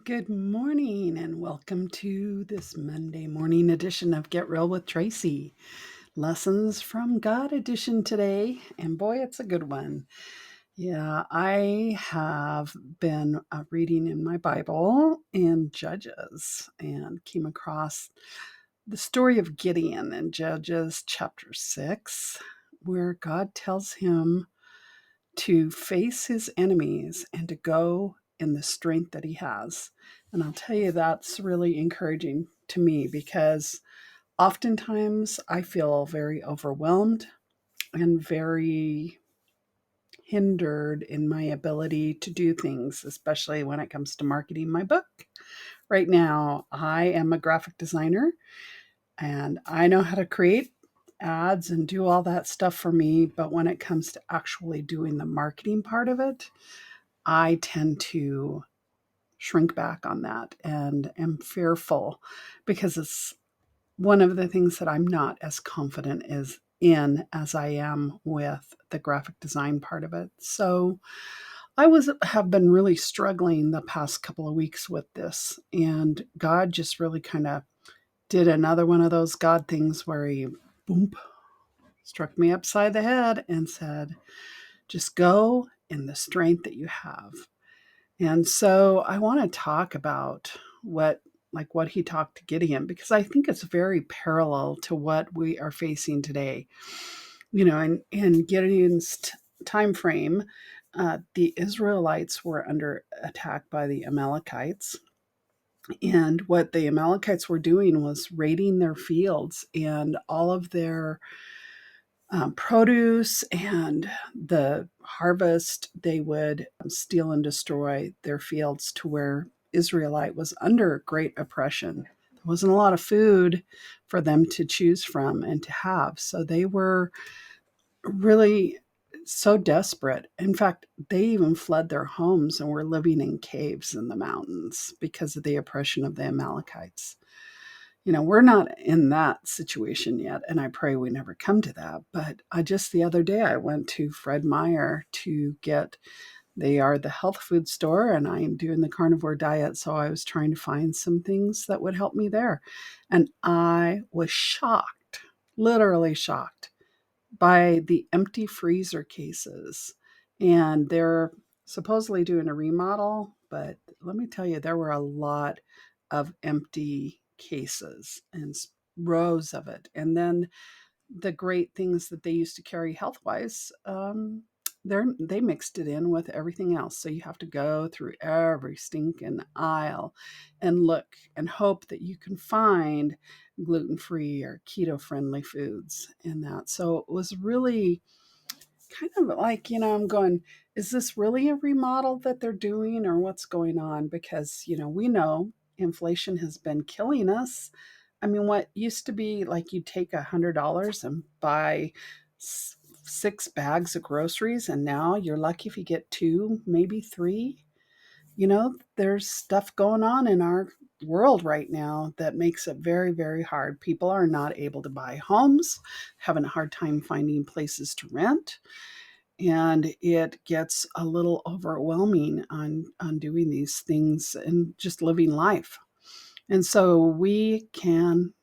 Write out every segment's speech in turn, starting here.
Good morning, and welcome to this Monday morning edition of Get Real with Tracy. Lessons from God edition today, and boy, it's a good one. Yeah, I have been reading in my Bible in Judges and came across the story of Gideon in Judges chapter 6, where God tells him to face his enemies and to go in the strength that he has. And I'll tell you, that's really encouraging to me because oftentimes I feel very overwhelmed and very hindered in my ability to do things, especially when it comes to marketing my book. Right now, I am a graphic designer and I know how to create ads and do all that stuff for me. But when it comes to actually doing the marketing part of it, I tend to shrink back on that and am fearful because it's one of the things that I'm not as confident as I am with the graphic design part of it. So I have been really struggling the past couple of weeks with this, and God just really kind of did another one of those God things where he boom struck me upside the head and said, just go in the strength that you have. And so I want to talk about what he talked to Gideon, because I think it's very parallel to what we are facing today. In Gideon's time frame, the Israelites were under attack by the Amalekites. And what the Amalekites were doing was raiding their fields and all of their produce and the harvest. They would steal and destroy their fields to where Israelite was under great oppression. There wasn't a lot of food for them to choose from and to have. So they were really so desperate. In fact, they even fled their homes and were living in caves in the mountains because of the oppression of the Amalekites. We're not in that situation yet, and I pray we never come to that. But the other day, I went to Fred Meyer to get, they are the health food store, and I am doing the carnivore diet. So I was trying to find some things that would help me there. And I was shocked, literally shocked, by the empty freezer cases. And they're supposedly doing a remodel, but let me tell you, there were a lot of empty cases and rows of it. And then the great things that they used to carry health wise, they mixed it in with everything else. So you have to go through every stinking aisle and look and hope that you can find gluten free or keto friendly foods and that. So it was really kind of like, I'm going, is this really a remodel that they're doing or what's going on? Because, we know inflation has been killing us. I mean, what used to be like you take $100 and buy 6 bags of groceries, and now you're lucky if you get two, maybe three. There's stuff going on in our world right now that makes it very, very hard. People are not able to buy homes, having a hard time finding places to rent, and it gets a little overwhelming on doing these things and just living life. And so we can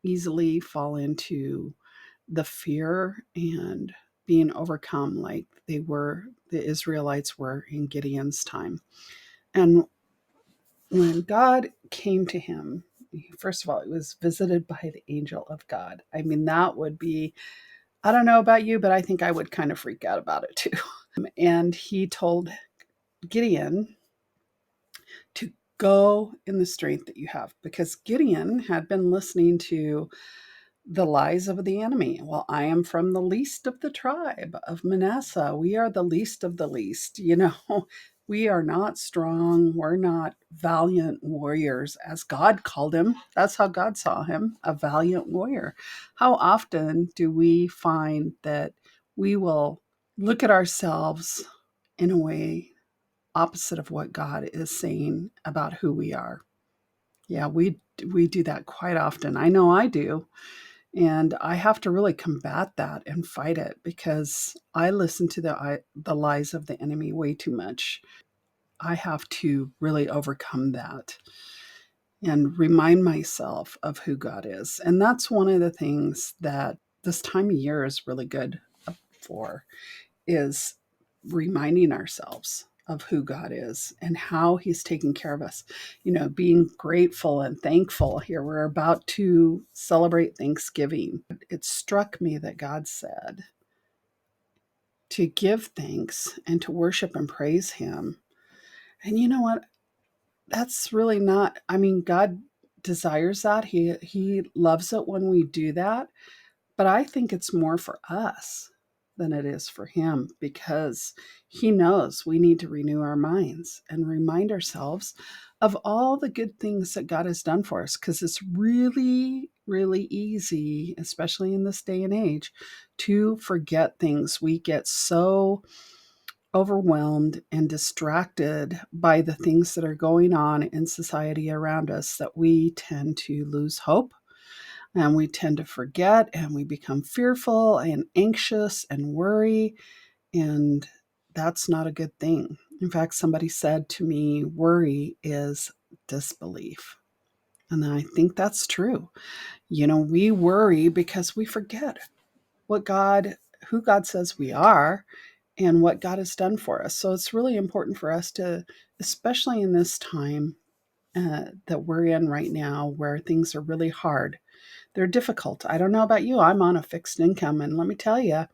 easily fall into the fear and being overcome like the Israelites were in Gideon's time. And when God came to him, first of all, it was visited by the angel of God. I mean, that would be, I don't know about you, but I think I would kind of freak out about it too. And he told Gideon to go in the strength that you have, because Gideon had been listening to the lies of the enemy. Well, I am from the least of the tribe of Manasseh. We are the least of the least. We are not strong. We're not valiant warriors, as God called him. That's how God saw him, a valiant warrior. How often do we find that we will look at ourselves in a way opposite of what God is saying about who we are? Yeah, we do that quite often. I know I do. And I have to really combat that and fight it, because I listen to the lies of the enemy way too much. I have to really overcome that and remind myself of who God is. And that's one of the things that this time of year is really good for, is reminding ourselves of who God is and how he's taking care of us. Being grateful and thankful. Here we're about to celebrate Thanksgiving. It struck me that God said to give thanks and to worship and praise him. And you know what? That's really not, God desires that. He loves it when we do that. But I think it's more for us than it is for him, because he knows we need to renew our minds and remind ourselves of all the good things that God has done for us, because it's really, really easy, especially in this day and age, to forget things. We get so overwhelmed and distracted by the things that are going on in society around us that we tend to lose hope, and we tend to forget, and we become fearful and anxious and worry. And that's not a good thing. In fact, somebody said to me, worry is disbelief. And I think that's true. We worry because we forget who God says we are and what God has done for us. So it's really important for us to, especially in this time that we're in right now, where things are really hard, they're difficult. I don't know about you. I'm on a fixed income, and let me tell you,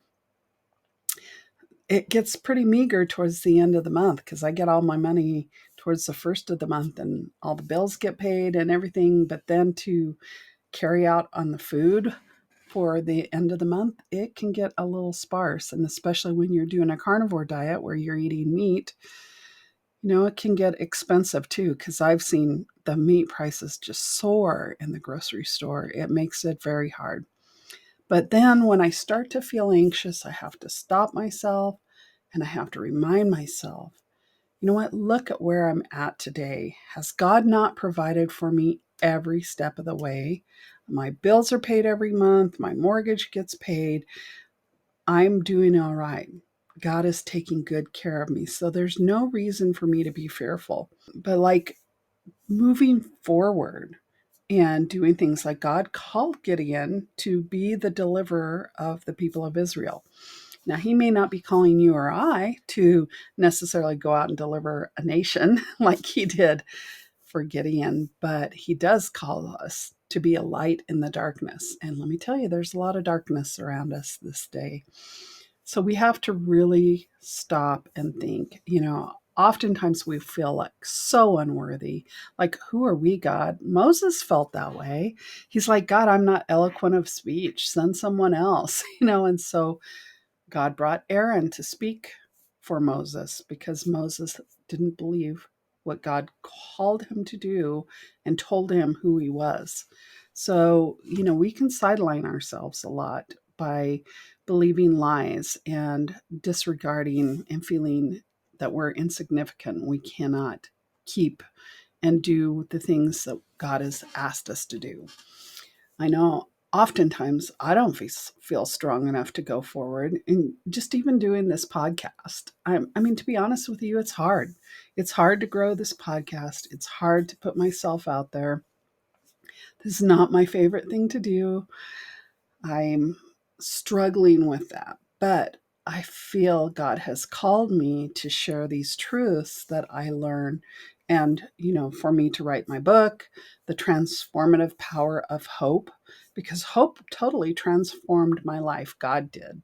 it gets pretty meager towards the end of the month, because I get all my money towards the first of the month and all the bills get paid and everything. But then to carry out on the food for the end of the month, it can get a little sparse. And especially when you're doing a carnivore diet where you're eating meat, it can get expensive too, because I've seen the meat prices just soar in the grocery store. It makes it very hard. But then when I start to feel anxious, I have to stop myself and I have to remind myself, you know what? Look at where I'm at today. Has God not provided for me every step of the way? My bills are paid every month. My mortgage gets paid. I'm doing all right. God is taking good care of me. So there's no reason for me to be fearful. But moving forward and doing things, like God called Gideon to be the deliverer of the people of Israel. Now, he may not be calling you or I to necessarily go out and deliver a nation like he did for Gideon, but he does call us to be a light in the darkness. And let me tell you, there's a lot of darkness around us this day. So we have to really stop and think. Oftentimes we feel like so unworthy. Like, who are we, God? Moses felt that way. He's like, God, I'm not eloquent of speech. Send someone else, and so God brought Aaron to speak for Moses, because Moses didn't believe what God called him to do and told him who he was. So, we can sideline ourselves a lot by believing lies and disregarding and feeling that we're insignificant. We cannot keep and do the things that God has asked us to do. I know oftentimes I don't feel strong enough to go forward. And just even doing this podcast, to be honest with you, it's hard. It's hard to grow this podcast. It's hard to put myself out there. This is not my favorite thing to do. I'm struggling with that. But I feel God has called me to share these truths that I learn, and, for me to write my book, The Transformative Power of Hope, because hope totally transformed my life. God did.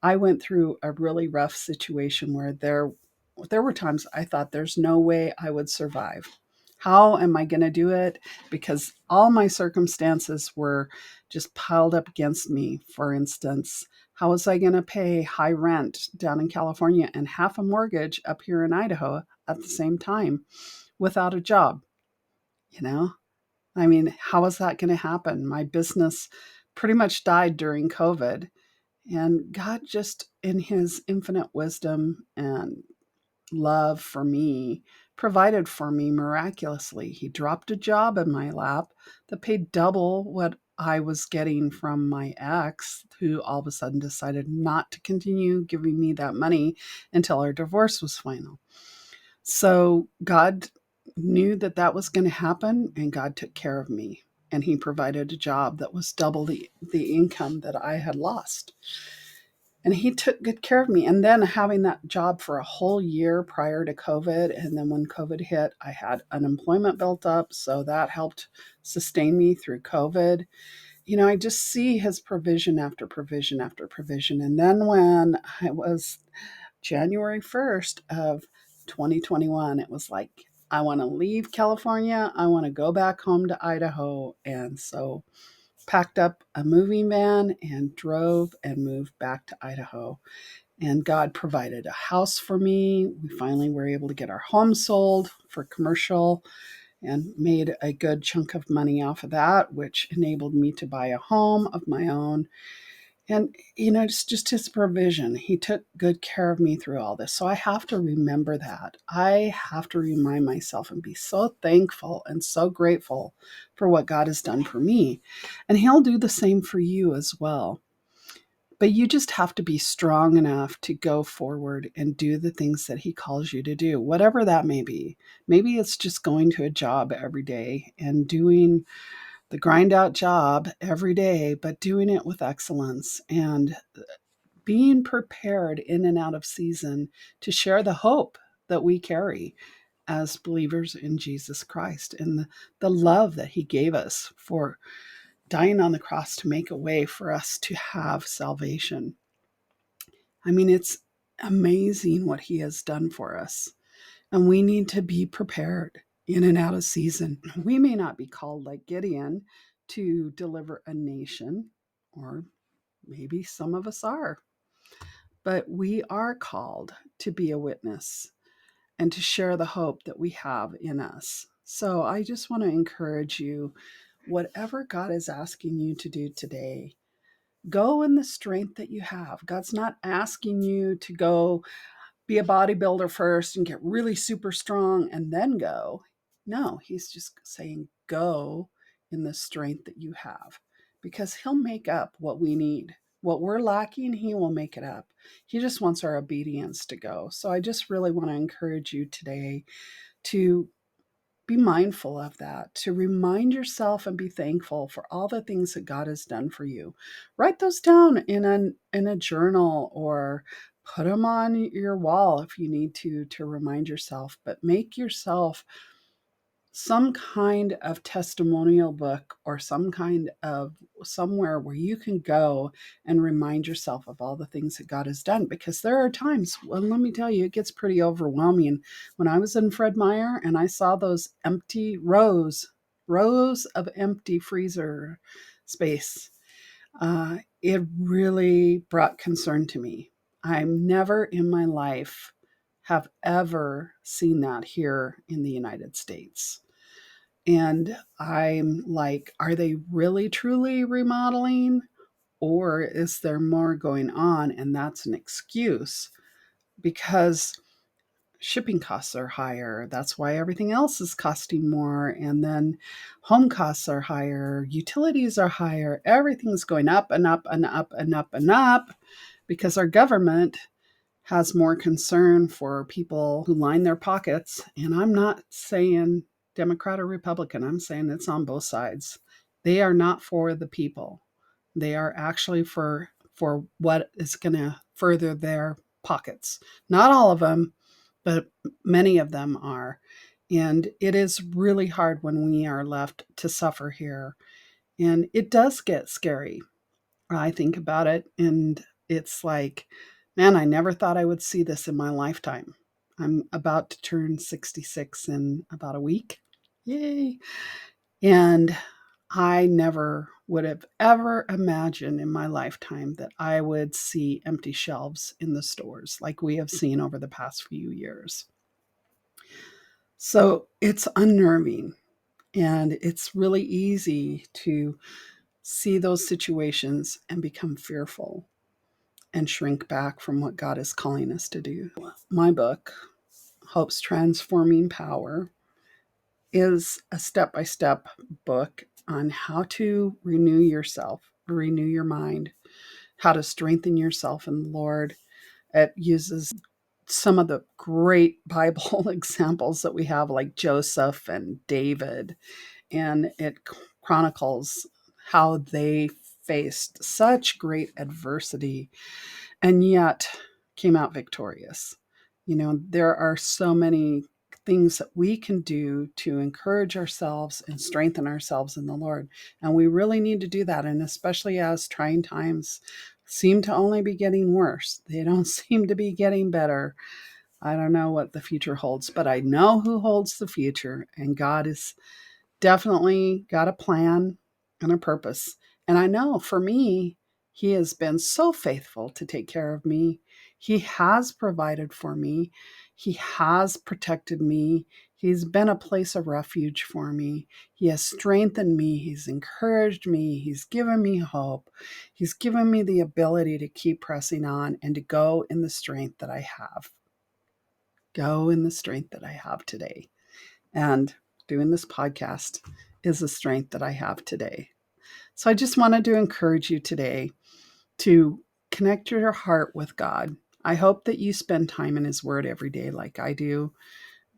I went through a really rough situation where there were times I thought there's no way I would survive. How am I going to do it? Because all my circumstances were just piled up against me. For instance, how was I going to pay high rent down in California and half a mortgage up here in Idaho at the same time without a job? You know, how was that going to happen? My business pretty much died during COVID. And God, just in his infinite wisdom and love for me, provided for me miraculously. He dropped a job in my lap that paid double what I was getting from my ex, who all of a sudden decided not to continue giving me that money until our divorce was final. So God knew that that was going to happen, and God took care of me. And he provided a job that was double the income that I had lost. And he took good care of me. And then having that job for a whole year prior to COVID. And then when COVID hit, I had unemployment built up. So that helped sustain me through COVID. I just see his provision after provision after provision. And then when I was January 1st of 2021, it was like, I want to leave California. I want to go back home to Idaho. And so packed up a moving van and drove and moved back to Idaho. And God provided a house for me. We finally were able to get our home sold for commercial and made a good chunk of money off of that, which enabled me to buy a home of my own. And, it's just his provision. He took good care of me through all this. So I have to remember that. I have to remind myself and be so thankful and so grateful for what God has done for me. And he'll do the same for you as well. But you just have to be strong enough to go forward and do the things that he calls you to do, whatever that may be. Maybe it's just going to a job every day and doing the grind out job every day, but doing it with excellence and being prepared in and out of season to share the hope that we carry as believers in Jesus Christ and the love that he gave us for dying on the cross to make a way for us to have salvation. I mean, it's amazing what he has done for us, and we need to be prepared in and out of season. We may not be called like Gideon to deliver a nation, or maybe some of us are, but we are called to be a witness and to share the hope that we have in us. So I just want to encourage you, whatever God is asking you to do today, go in the strength that you have. God's not asking you to go be a bodybuilder first and get really super strong and then go. No, he's just saying go in the strength that you have, because he'll make up what we need. What we're lacking, he will make it up. He just wants our obedience to go. So I just really want to encourage you today to be mindful of that, to remind yourself and be thankful for all the things that God has done for you. Write those down in a journal, or put them on your wall if you need to remind yourself, but make yourself some kind of testimonial book, or some kind of somewhere where you can go and remind yourself of all the things that God has done. Because there are times, well, let me tell you, it gets pretty overwhelming. When I was in Fred Meyer and I saw those empty rows of empty freezer space, it really brought concern to me. I'm never in my life have ever seen that here in the United States. And I'm like, are they really truly remodeling? Or is there more going on? And that's an excuse, because shipping costs are higher. That's why everything else is costing more. And then home costs are higher, utilities are higher. Everything's going up and up and up and up and up, because our government has more concern for people who line their pockets. And I'm not saying Democrat or Republican, I'm saying it's on both sides. They are not for the people. They are actually for what is going to further their pockets. Not all of them, but many of them are. And it is really hard when we are left to suffer here. And it does get scary. I think about it and it's like, man, I never thought I would see this in my lifetime. I'm about to turn 66 in about a week. Yay. And I never would have ever imagined in my lifetime that I would see empty shelves in the stores like we have seen over the past few years. So it's unnerving, and it's really easy to see those situations and become fearful and shrink back from what God is calling us to do. My book, Hope's Transforming Power, is a step by step book on how to renew yourself, renew your mind, how to strengthen yourself in the Lord. It uses some of the great Bible examples that we have, like Joseph and David, and it chronicles how they faced such great adversity and yet came out victorious. There are so many things that we can do to encourage ourselves and strengthen ourselves in the Lord. And we really need to do that. And especially as trying times seem to only be getting worse, they don't seem to be getting better. I don't know what the future holds, but I know who holds the future, and God is definitely got a plan and a purpose. And I know for me, He has been so faithful to take care of me. He has provided for me. He has protected me. He's been a place of refuge for me. He has strengthened me. He's encouraged me. He's given me hope. He's given me the ability to keep pressing on and to go in the strength that I have. Go in the strength that I have today. And doing this podcast is the strength that I have today. So I just wanted to encourage you today to connect your heart with God. I hope that you spend time in His Word every day like I do.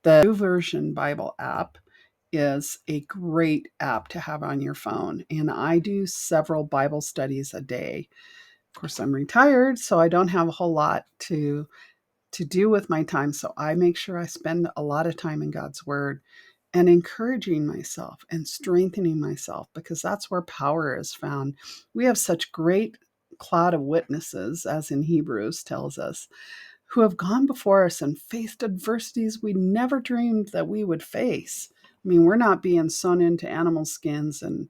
The New Version Bible app is a great app to have on your phone. And I do several Bible studies a day. Of course, I'm retired, so I don't have a whole lot to do with my time. So I make sure I spend a lot of time in God's Word and encouraging myself and strengthening myself, because that's where power is found. We have such great cloud of witnesses, as in Hebrews tells us, who have gone before us and faced adversities we never dreamed that we would face. I mean, we're not being sewn into animal skins and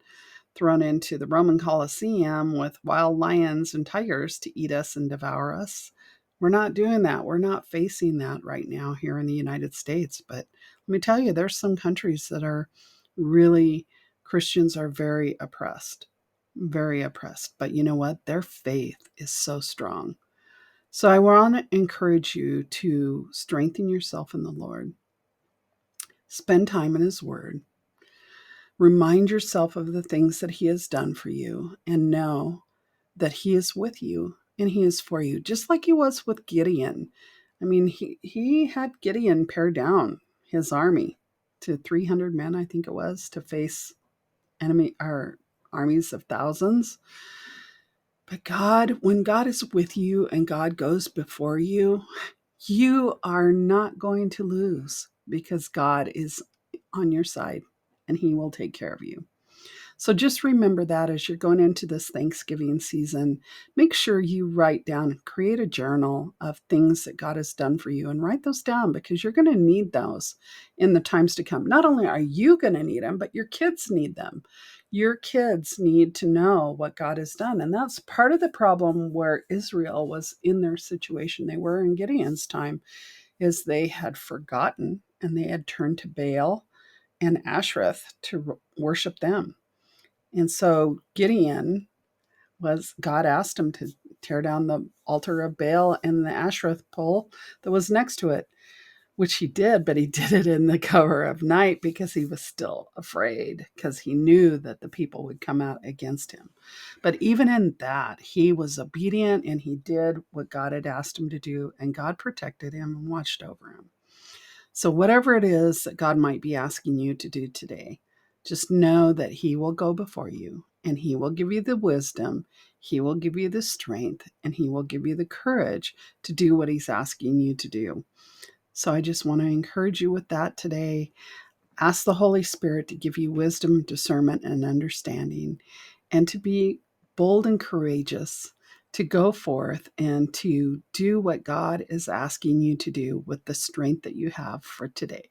thrown into the Roman Colosseum with wild lions and tigers to eat us and devour us. We're not doing that. We're not facing that right now here in the United States. But let me tell you, there's some countries that are really, Christians are very oppressed, very oppressed. But you know what? Their faith is so strong. So I want to encourage you to strengthen yourself in the Lord, spend time in His Word, remind yourself of the things that He has done for you, and know that He is with you and He is for you, just like He was with Gideon. I mean, he had Gideon pare down his army to 300 men, I think it was, to face enemy or armies of thousands. But God, when God is with you and God goes before you, you are not going to lose, because God is on your side and He will take care of you. So just remember that as you're going into this Thanksgiving season. Make sure you write down, create a journal of things that God has done for you, and write those down, because you're going to need those in the times to come. Not only are you going to need them, but your kids need them. Your kids need to know what God has done. And that's part of the problem where Israel was in their situation they were in Gideon's time, is they had forgotten and they had turned to Baal and Ashereth to worship them. And so God asked him to tear down the altar of Baal and the Ashereth pole that was next to it, which he did, but he did it in the cover of night because he was still afraid, because he knew that the people would come out against him. But even in that, he was obedient and he did what God had asked him to do, and God protected him and watched over him. So whatever it is that God might be asking you to do today, just know that He will go before you and He will give you the wisdom, He will give you the strength, and He will give you the courage to do what He's asking you to do. So I just want to encourage you with that today. Ask the Holy Spirit to give you wisdom, discernment, and understanding, and to be bold and courageous, to go forth and to do what God is asking you to do with the strength that you have for today.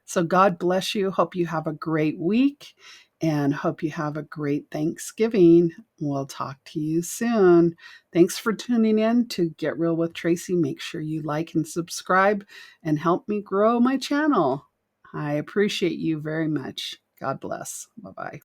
So God bless you. Hope you have a great week and hope you have a great Thanksgiving. We'll talk to you soon. Thanks for tuning in to Get Real with Tracy. Make sure you like and subscribe and help me grow my channel. I appreciate you very much. God bless. Bye-bye.